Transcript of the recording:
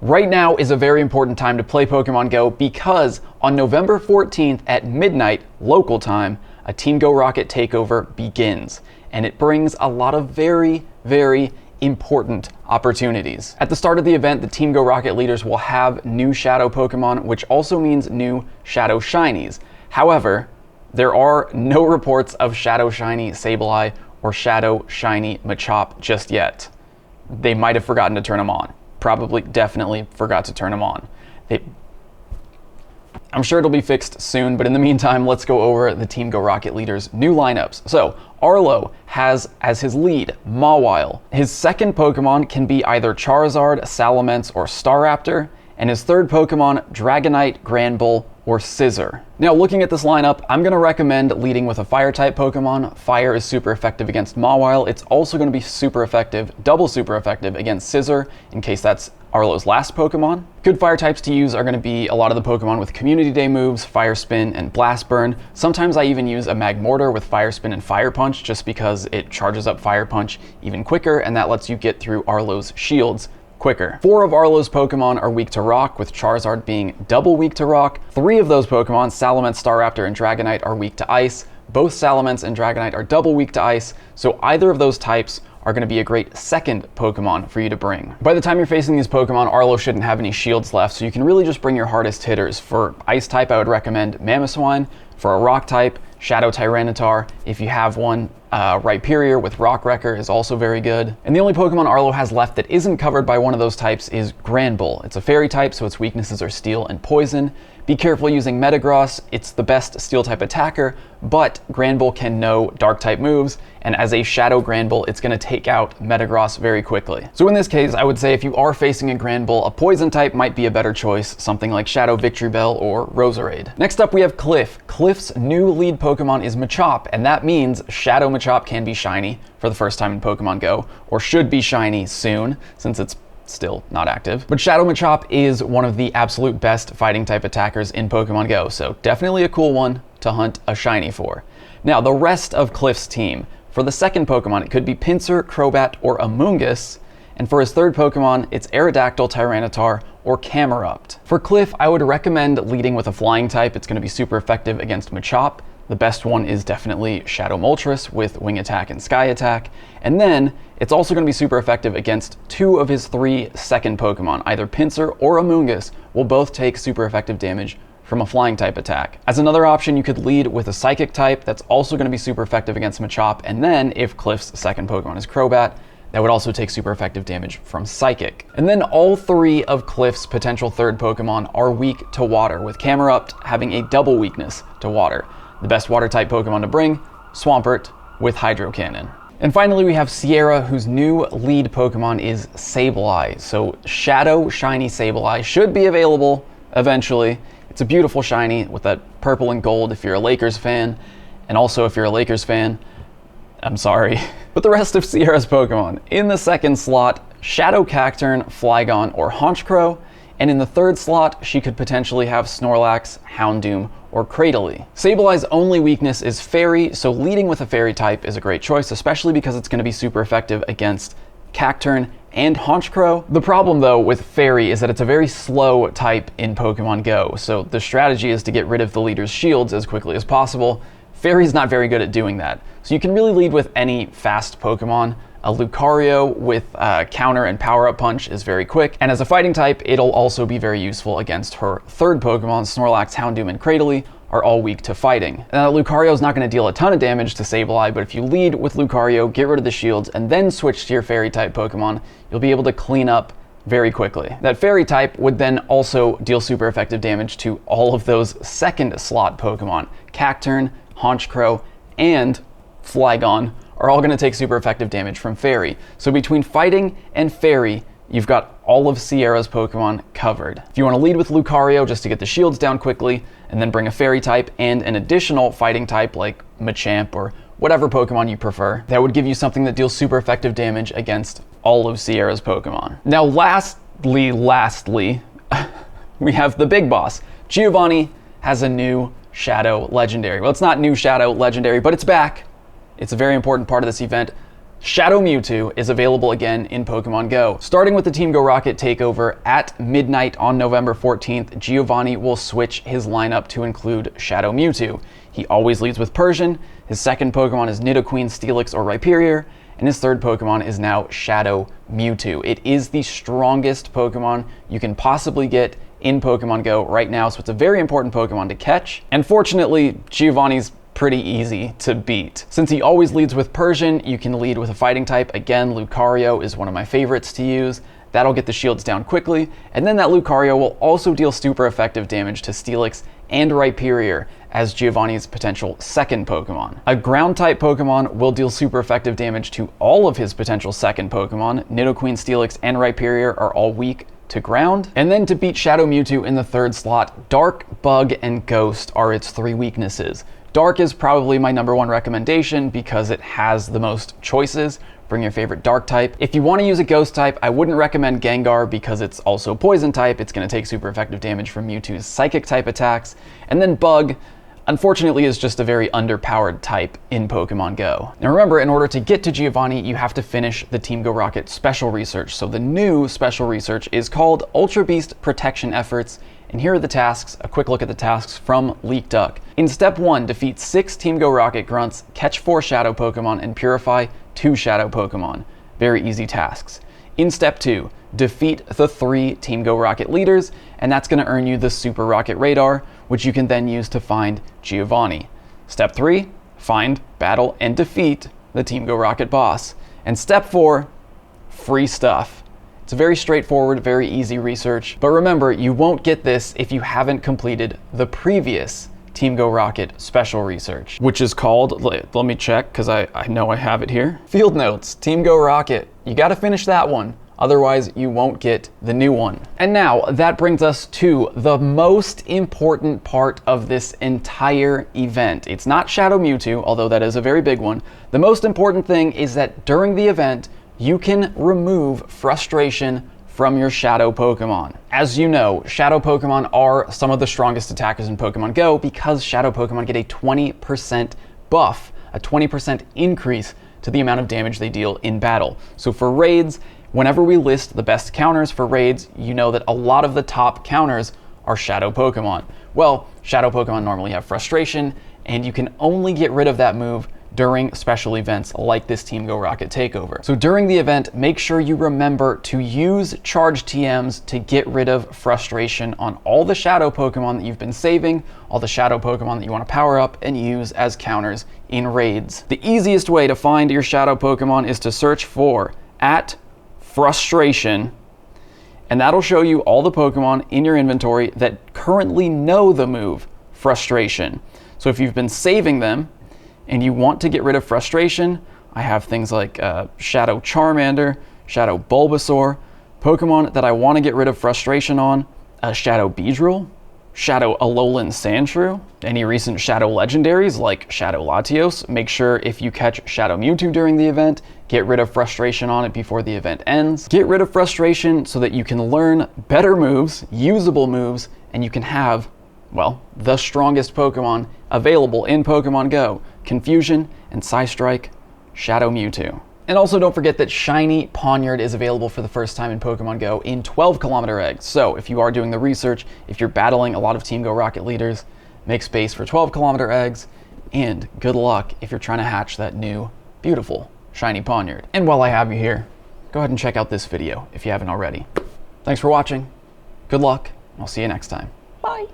Right now is a very important time to play Pokemon Go because on November 14th at midnight local time, a Team Go Rocket takeover begins, and it brings a lot of very, very important opportunities. At the start of the event, the Team Go Rocket leaders will have new Shadow Pokemon, which also means new Shadow Shinies. However, there are no reports of Shadow Shiny Sableye or Shadow Shiny Machop just yet. They might have forgotten to turn them on. Probably, definitely forgot to turn them on. I'm sure it'll be fixed soon, but in the meantime, let's go over the Team Go Rocket leaders' new lineups. So, Arlo has as his lead Mawile. His second Pokemon can be either Charizard, Salamence, or Staraptor, and his third Pokemon, Dragonite, Granbull, or Scizor. Now, looking at this lineup, I'm going to recommend leading with a Fire-type Pokemon. Fire is super effective against Mawile. It's also going to be super effective, double super effective against Scizor, in case that's Arlo's last Pokemon. Good Fire types to use are going to be a lot of the Pokemon with Community Day moves, Fire Spin, and Blast Burn. Sometimes I even use a Magmortar with Fire Spin and Fire Punch just because it charges up Fire Punch even quicker, and that lets you get through Arlo's shields quicker. 4 of Arlo's Pokemon are weak to Rock, with Charizard being double weak to Rock. 3 of those Pokemon, Salamence, Staraptor, and Dragonite, are weak to Ice. Both Salamence and Dragonite are double weak to Ice, so either of those types are going to be a great second Pokemon for you to bring. By the time you're facing these Pokemon, Arlo shouldn't have any shields left, so you can really just bring your hardest hitters. For Ice type, I would recommend Mamoswine. For a Rock type, Shadow Tyranitar. If you have one, Rhyperior with Rock Wrecker is also very good. And the only Pokemon Arlo has left that isn't covered by one of those types is Granbull. It's a Fairy type, so its weaknesses are Steel and Poison. Be careful using Metagross. It's the best Steel type attacker, but Granbull can know Dark type moves, and as a Shadow Granbull, it's going to take out Metagross very quickly. So in this case, I would say if you are facing a Granbull, a Poison type might be a better choice, something like Shadow Victreebel or Roserade. Next up, we have Cliff. Cliff's new lead Pokemon is Machop, and that means Shadow Machop can be shiny for the first time in Pokemon Go, or should be shiny soon, since it's still not active. But Shadow Machop is one of the absolute best fighting type attackers in Pokemon Go, so definitely a cool one to hunt a shiny for. Now, the rest of Cliff's team. For the second Pokemon, it could be Pinsir, Crobat, or Amoonguss, and for his third Pokemon, it's Aerodactyl, Tyranitar, or Camerupt. For Cliff, I would recommend leading with a flying type. It's going to be super effective against Machop. The best one is definitely Shadow Moltres with Wing Attack and Sky Attack. And then it's also going to be super effective against 2 of his 3 second Pokemon. Either Pinsir or Amoonguss will both take super effective damage from a flying type attack. As another option, you could lead with a Psychic type that's also going to be super effective against Machop. And then if Cliff's second Pokemon is Crobat, that would also take super effective damage from Psychic. And then all 3 of Cliff's potential third Pokemon are weak to water, with Camerupt having a double weakness to water. The best water type Pokemon to bring, Swampert with Hydro Cannon. And finally, we have Sierra, whose new lead Pokemon is Sableye. So Shadow Shiny Sableye should be available eventually. It's a beautiful shiny with that purple and gold if you're a Lakers fan. And also if you're a Lakers fan, I'm sorry. But the rest of Sierra's Pokemon. In the second slot, Shadow Cacturn, Flygon, or Honchkrow. And in the third slot, she could potentially have Snorlax, Houndoom, or Cradily. Sableye's only weakness is Fairy, so leading with a Fairy type is a great choice, especially because it's going to be super effective against Cacturn and Honchkrow. The problem, though, with Fairy is that it's a very slow type in Pokemon Go, so the strategy is to get rid of the leader's shields as quickly as possible. Fairy's not very good at doing that, so you can really lead with any fast Pokemon. A Lucario with Counter and Power-Up Punch is very quick, and as a fighting type, it'll also be very useful against her third Pokemon. Snorlax, Houndoom, and Cradily are all weak to fighting. Lucario's not going to deal a ton of damage to Sableye, but if you lead with Lucario, get rid of the shields, and then switch to your Fairy-type Pokemon, you'll be able to clean up very quickly. That Fairy type would then also deal super effective damage to all of those second slot Pokemon. Cacturn, Honchkrow, and Flygon are all going to take super effective damage from Fairy. So between fighting and Fairy, you've got all of Sierra's Pokemon covered. If you want to lead with Lucario just to get the shields down quickly, and then bring a Fairy type and an additional fighting type like Machamp or whatever Pokemon you prefer, that would give you something that deals super effective damage against all of Sierra's Pokemon. Now lastly, we have the big boss. Giovanni has a new Shadow Legendary. Well, it's not new Shadow Legendary, but it's back. It's a very important part of this event. Shadow Mewtwo is available again in Pokemon Go. Starting with the Team Go Rocket Takeover at midnight on November 14th, Giovanni will switch his lineup to include Shadow Mewtwo. He always leads with Persian, his second Pokemon is Nidoqueen, Steelix, or Rhyperior, and his third Pokemon is now Shadow Mewtwo. It is the strongest Pokemon you can possibly get in Pokemon Go right now, so it's a very important Pokemon to catch. And fortunately, Giovanni's pretty easy to beat. Since he always leads with Persian, you can lead with a fighting type. Again, Lucario is one of my favorites to use. That'll get the shields down quickly, and then that Lucario will also deal super effective damage to Steelix and Rhyperior as Giovanni's potential second Pokemon. A ground-type Pokemon will deal super effective damage to all of his potential second Pokemon. Nidoqueen, Steelix, and Rhyperior are all weak to ground. And then to beat Shadow Mewtwo in the third slot, Dark, Bug, and Ghost are its three weaknesses. Dark is probably my #1 recommendation because it has the most choices. Bring your favorite Dark type. If you want to use a Ghost type, I wouldn't recommend Gengar because it's also Poison type. It's going to take super effective damage from Mewtwo's Psychic type attacks. And then Bug, unfortunately, is just a very underpowered type in Pokemon Go. Now remember, in order to get to Giovanni, you have to finish the Team Go Rocket special research. So the new special research is called Ultra Beast Protection Efforts. And here are the tasks, a quick look at the tasks from Leak Duck. In step 1, defeat 6 Team Go Rocket grunts, catch 4 Shadow Pokemon, and purify 2 Shadow Pokemon. Very easy tasks. In step 2, defeat the 3 Team Go Rocket leaders, and that's going to earn you the Super Rocket Radar, which you can then use to find Giovanni. Step 3, find, battle, and defeat the Team Go Rocket boss. And step 4, free stuff. It's a very straightforward, very easy research, but remember, you won't get this if you haven't completed the previous Team Go Rocket special research, which is called, let me check because I know I have it here. Field Notes, Team Go Rocket. You got to finish that one, otherwise you won't get the new one. And now that brings us to the most important part of this entire event. It's not Shadow Mewtwo, although that is a very big one. The most important thing is that during the event, you can remove frustration from your Shadow Pokemon. As you know, Shadow Pokemon are some of the strongest attackers in Pokemon Go because Shadow Pokemon get a 20% buff, a 20% increase to the amount of damage they deal in battle. So for raids, whenever we list the best counters for raids, you know that a lot of the top counters are Shadow Pokemon. Well, Shadow Pokemon normally have frustration, and you can only get rid of that move during special events like this Team Go Rocket Takeover. So during the event, make sure you remember to use Charge TMs to get rid of frustration on all the Shadow Pokemon that you've been saving, all the Shadow Pokemon that you want to power up and use as counters in raids. The easiest way to find your Shadow Pokemon is to search for @frustration, and that'll show you all the Pokemon in your inventory that currently know the move Frustration. So if you've been saving them, and you want to get rid of frustration, I have things like Shadow Charmander, Shadow Bulbasaur, Pokemon that I want to get rid of frustration on, Shadow Beedrill, Shadow Alolan Sandshrew, any recent Shadow Legendaries like Shadow Latios. Make sure if you catch Shadow Mewtwo during the event, get rid of frustration on it before the event ends. Get rid of frustration so that you can learn better moves, usable moves, and you can have, well, the strongest Pokemon available in Pokemon Go. Confusion and Psystrike, Shadow Mewtwo. And also don't forget that Shiny Pawniard is available for the first time in Pokemon Go in 12-kilometer eggs. So if you are doing the research, if you're battling a lot of Team Go Rocket leaders, make space for 12-kilometer eggs, and good luck if you're trying to hatch that new, beautiful Shiny Pawniard. And while I have you here, go ahead and check out this video if you haven't already. Thanks for watching, good luck, and I'll see you next time. Bye.